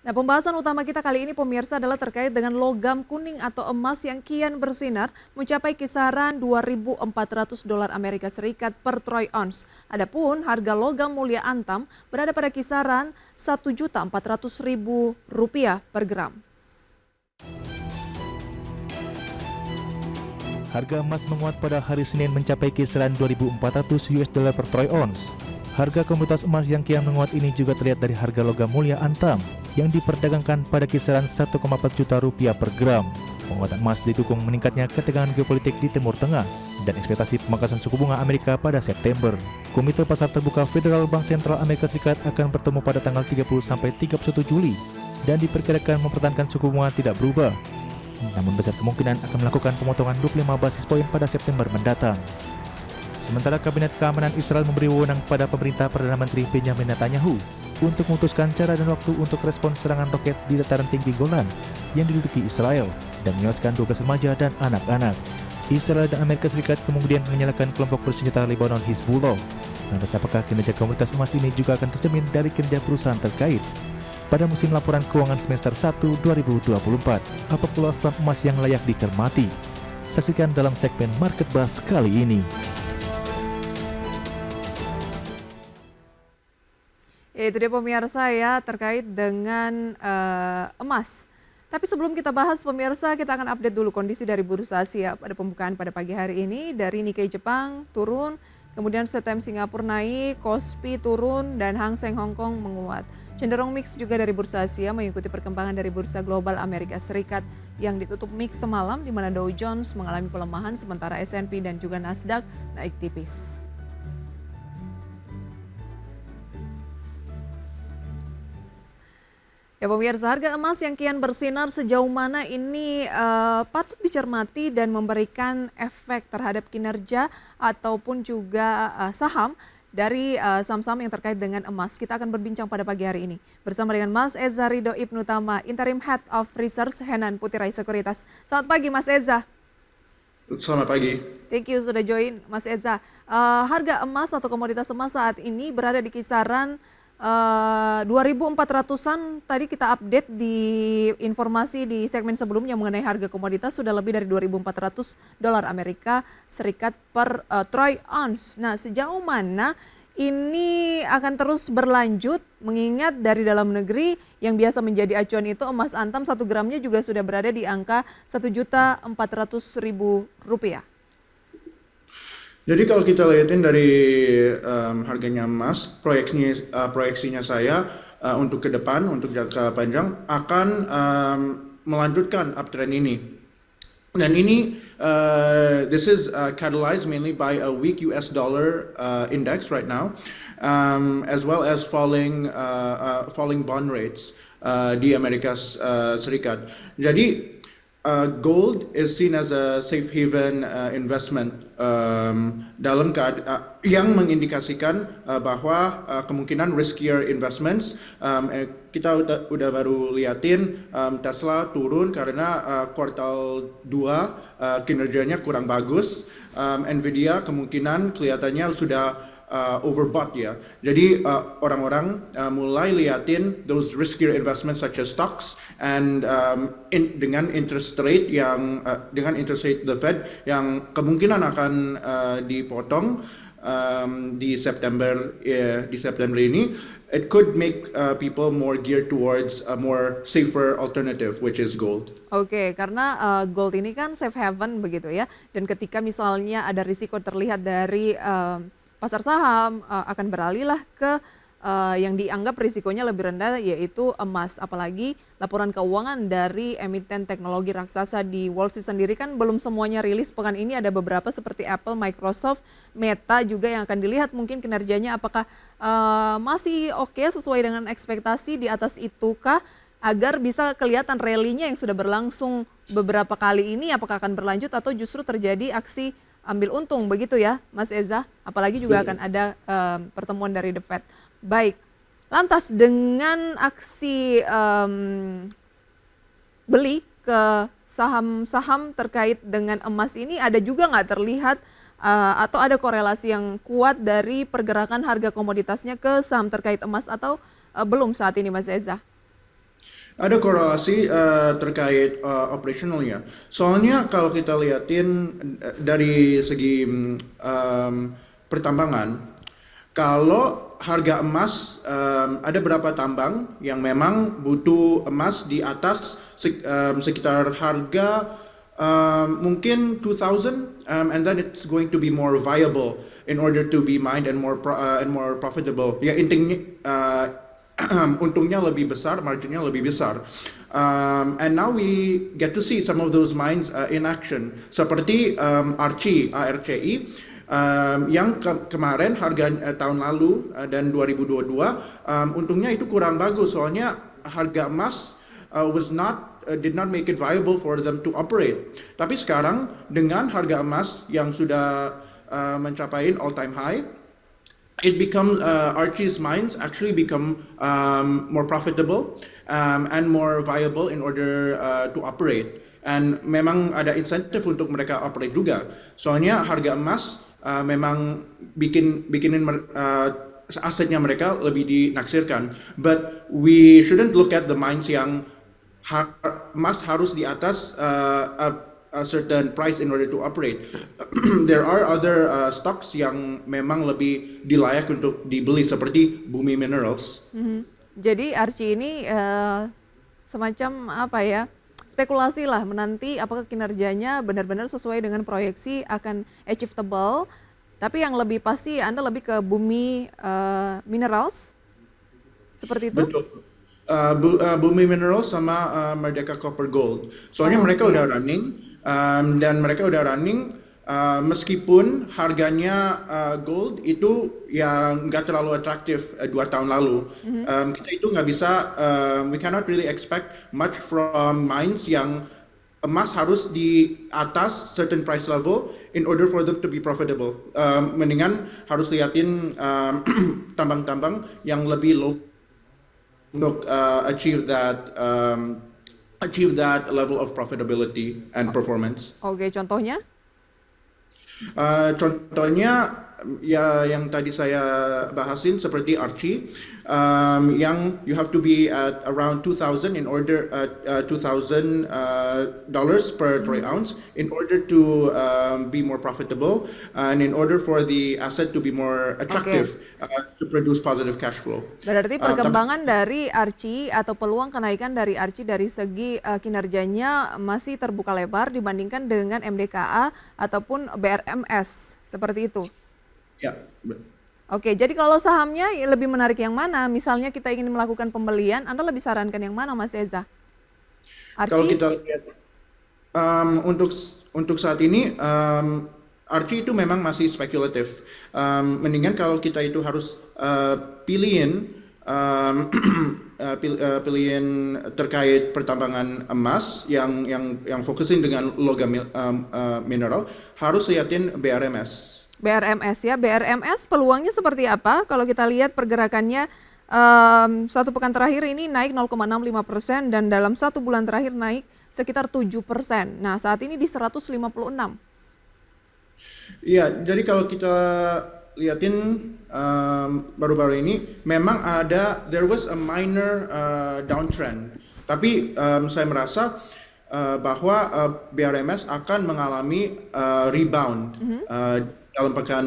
Nah, pembahasan utama kita kali ini pemirsa adalah terkait dengan logam kuning atau emas yang kian bersinar mencapai kisaran $2.400 Amerika Serikat per troy ounce. Adapun harga logam mulia antam berada pada kisaran Rp1.400.000 per gram. Harga emas menguat pada hari Senin mencapai kisaran $2.400 per troy ounce. Harga komoditas emas yang kian menguat ini juga terlihat dari harga logam mulia antam yang diperdagangkan pada kisaran Rp1,4 juta per gram. Penguatan emas didukung meningkatnya ketegangan geopolitik di Timur Tengah dan ekspektasi pemangkasan suku bunga Amerika pada September. Komite Pasar Terbuka Federal Bank Sentral Amerika Serikat akan bertemu pada tanggal 30 sampai 31 Juli dan diperkirakan mempertahankan suku bunga tidak berubah. Namun besar kemungkinan akan melakukan pemotongan 25 basis poin pada September mendatang. Sementara Kabinet Keamanan Israel memberi wewenang pada pemerintah Perdana Menteri Benjamin Netanyahu untuk memutuskan cara dan waktu untuk respon serangan roket di dataran tinggi Golan yang diduduki Israel dan menewaskan 12 remaja dan anak-anak. Israel dan Amerika Serikat kemudian menyalahkan kelompok bersenjata Lebanon Hizbullah. Lantas apakah kinerja komunitas emas ini juga akan tercermin dari kinerja perusahaan terkait pada musim laporan keuangan semester 1 2024? Apa pula saham emas yang layak dicermati? Saksikan dalam segmen Market Buzz kali ini. Ya, itu dia pemirsa ya terkait dengan emas. Tapi sebelum kita bahas pemirsa, kita akan update dulu kondisi dari bursa Asia pada pembukaan pada pagi hari ini. Dari Nikkei Jepang turun, kemudian CTM Singapura naik, Kospi turun, dan Hang Seng Hong Kong menguat. Cenderung mix juga dari bursa Asia mengikuti perkembangan dari bursa global Amerika Serikat yang ditutup mix semalam, di mana Dow Jones mengalami pelemahan sementara S&P dan juga Nasdaq naik tipis. Ya pemirsa, harga emas yang kian bersinar sejauh mana ini patut dicermati dan memberikan efek terhadap kinerja ataupun juga saham dari saham-saham yang terkait dengan emas. Kita akan berbincang pada pagi hari ini bersama dengan Mas Eza Ridho Ibnu Tama, Interim Head of Research Henan Putirai Sekuritas. Selamat pagi Mas Eza. Selamat pagi. Thank you sudah join Mas Eza. Harga emas atau komoditas emas saat ini berada di kisaran 2.400-an. Tadi kita update di informasi di segmen sebelumnya mengenai harga komoditas sudah lebih dari $2.400 Amerika Serikat per troy ounce. Nah, sejauh mana ini akan terus berlanjut mengingat dari dalam negeri yang biasa menjadi acuan itu emas antam 1 gramnya juga sudah berada di angka Rp1.400.000. Jadi kalau kita lihatin dari harganya emas, proyeksinya saya untuk ke depan, untuk jangka panjang akan melanjutkan uptrend ini. Dan ini this is catalyzed mainly by a weak US dollar index right now, as well as falling bond rates di Amerika Serikat. Jadi gold is seen as a safe haven investment yang mengindikasikan bahwa kemungkinan riskier investments. Kita udah baru liatin Tesla turun karena kuartal 2 kinerjanya kurang bagus. Nvidia kemungkinan kelihatannya sudah overbought ya. Jadi orang-orang mulai liatin those riskier investments such as stocks and dengan interest rate the Fed yang kemungkinan akan dipotong di September ini. It could make people more geared towards a more safer alternative, which is gold. Oke, karena gold ini kan safe haven begitu ya. Dan ketika misalnya ada risiko terlihat dari pasar saham, akan beralihlah ke yang dianggap risikonya lebih rendah, yaitu emas. Apalagi laporan keuangan dari emiten teknologi raksasa di Wall Street sendiri kan belum semuanya rilis. Pekan ini ada beberapa seperti Apple, Microsoft, Meta juga yang akan dilihat mungkin kinerjanya apakah masih oke sesuai dengan ekspektasi, di atas itukah, agar bisa kelihatan rally-nya yang sudah berlangsung beberapa kali ini apakah akan berlanjut atau justru terjadi aksi ambil untung begitu ya Mas Eza, apalagi juga akan ada pertemuan dari The Fed. Baik, lantas dengan aksi beli ke saham-saham terkait dengan emas ini ada juga nggak terlihat atau ada korelasi yang kuat dari pergerakan harga komoditasnya ke saham terkait emas atau belum saat ini Mas Eza? Ada korelasi terkait operationalnya. Soalnya kalau kita lihatin dari segi pertambangan, kalau harga emas ada beberapa tambang yang memang butuh emas di atas sekitar harga mungkin 2000 and then it's going to be more viable in order to be mined and more profitable. Ya intinya untungnya lebih besar, marginnya lebih besar. And now we get to see some of those mines in action. Seperti ARCI, yang kemarin harga tahun lalu dan 2022, untungnya itu kurang bagus. Soalnya harga emas did not make it viable for them to operate. Tapi sekarang dengan harga emas yang sudah mencapai all-time high, Archie's mines actually become more profitable and more viable in order to operate. And memang ada insentif untuk mereka operate juga. Soalnya harga emas memang bikinin asetnya mereka lebih dinaksirkan. But we shouldn't look at the mines yang emas harus di atas a certain price in order to operate. There are other stocks yang memang lebih dilayak untuk dibeli seperti Bumi Minerals. Jadi Archie ini semacam apa ya, spekulasi lah menanti apakah kinerjanya benar-benar sesuai dengan proyeksi akan achievable. Tapi yang lebih pasti Anda lebih ke Bumi Minerals, seperti itu? Betul. Bumi Minerals sama Merdeka Copper Gold. Soalnya mereka udah running. Dan mereka udah running meskipun harganya gold itu yang nggak terlalu atraktif 2 tahun lalu. Kita itu nggak bisa, we cannot really expect much from mines yang emas harus di atas certain price level in order for them to be profitable. Mendingan harus liatin tambang-tambang yang lebih low untuk achieve that level of profitability and performance. Oke, contohnya? Contohnya ya yang tadi saya bahasin seperti Archie, yang you have to be at around 2,000 in order $2,000 per troy ounce in order to be more profitable and in order for the asset to be more attractive to produce positive cash flow. Berarti perkembangan dari Archie atau peluang kenaikan dari Archie dari segi kinerjanya masih terbuka lebar dibandingkan dengan MDKA ataupun BRMS, seperti itu? Ya. Oke, jadi kalau sahamnya lebih menarik yang mana? Misalnya kita ingin melakukan pembelian, Anda lebih sarankan yang mana, Mas Eza? Kalau Archie? kita lihat untuk saat ini Archie itu memang masih spekulatif. Mendingan kalau kita itu harus pilihin pilihin terkait pertambangan emas yang fokusin dengan logam mineral, harus liatin BRMS. BRMS ya, BRMS peluangnya seperti apa? Kalau kita lihat pergerakannya satu pekan terakhir ini naik 0,65% dan dalam 1 bulan terakhir naik sekitar 7%. Nah saat ini di 156. Iya, jadi kalau kita liatin baru-baru ini memang there was a minor downtrend. Tapi saya merasa bahwa BRMS akan mengalami rebound dalam pekan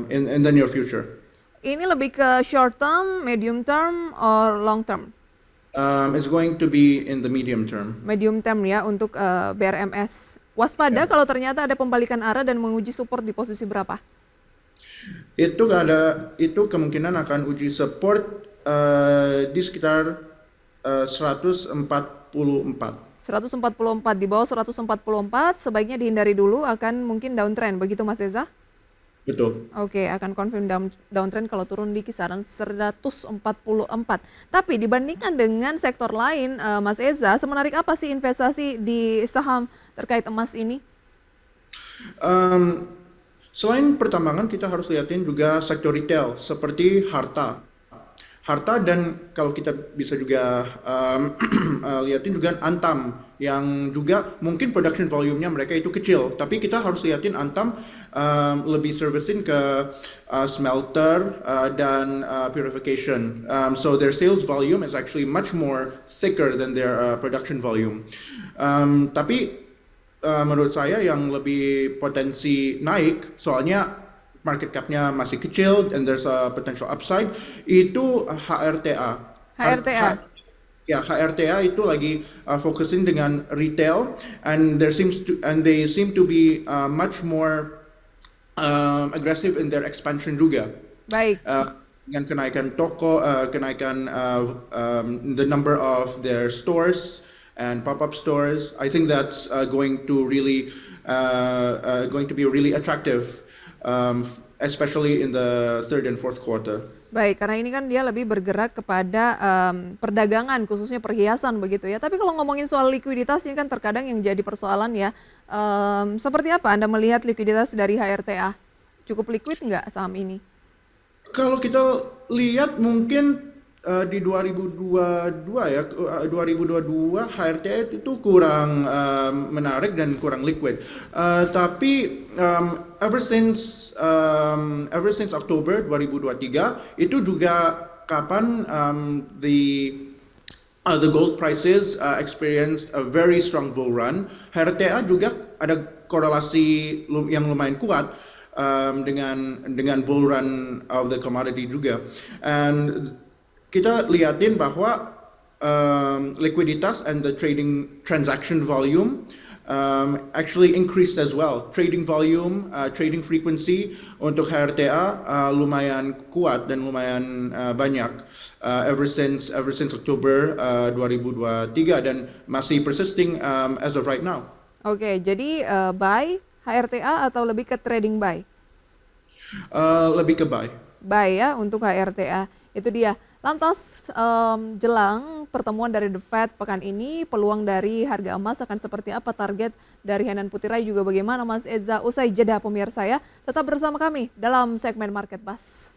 in the near future. Ini lebih ke short term, medium term, or long term? It's going to be in the medium term. Medium term ya untuk BRMS. Waspada kalau ternyata ada pembalikan arah dan menguji support di posisi berapa? Itu kemungkinan akan uji support di sekitar 144. 144, di bawah 144 sebaiknya dihindari dulu, akan mungkin downtrend, begitu Mas Eza? Betul. Oke, akan confirm downtrend kalau turun di kisaran 144. Tapi dibandingkan dengan sektor lain, Mas Eza, semenarik apa sih investasi di saham terkait emas ini? Selain pertambangan, kita harus lihatin juga sektor retail seperti Harta. harta, dan kalau kita bisa juga liatin juga Antam yang juga mungkin production volume-nya mereka itu kecil, tapi kita harus liatin Antam lebih servicing ke smelter dan purification. So their sales volume is actually much more thicker than their production volume. Tapi menurut saya yang lebih potensi naik, soalnya market cap-nya masih kecil and there's a potential upside, itu HRTA. HRTA. Ya, HRTA itu lagi fokusin dengan retail, and they seem to be much more aggressive in their expansion juga. Baik. Dengan kenaikan toko, kenaikan the number of their stores and pop-up stores. I think that's going to be really attractive, especially in the third and fourth quarter. Baik, karena ini kan dia lebih bergerak kepada perdagangan, khususnya perhiasan begitu ya. Tapi kalau ngomongin soal likuiditas, ini kan terkadang yang jadi persoalan ya. Seperti apa Anda melihat likuiditas dari HRTA? Cukup liquid nggak saham ini? Kalau kita lihat mungkin di 2022 ya, 2022 HRTA itu kurang menarik dan kurang liquid. Tapi ever since Oktober 2023 itu juga kapan the gold prices experienced a very strong bull run. HRTA juga ada korelasi yang lumayan kuat dengan bull run of the commodity juga. And kita liatin bahwa likuiditas and the trading transaction volume actually increased as well. Trading volume, trading frequency untuk HRTA lumayan kuat dan lumayan banyak ever since Oktober 2023 dan masih persisting as of right now. Oke, jadi buy HRTA atau lebih ke trading buy? Lebih ke buy. Buy ya untuk HRTA. Itu dia. Lantas jelang pertemuan dari The Fed pekan ini, peluang dari harga emas akan seperti apa, target dari Henan Putirai juga bagaimana Mas Eza? Usai jeda pemirsa ya, tetap bersama kami dalam segmen Market Buzz.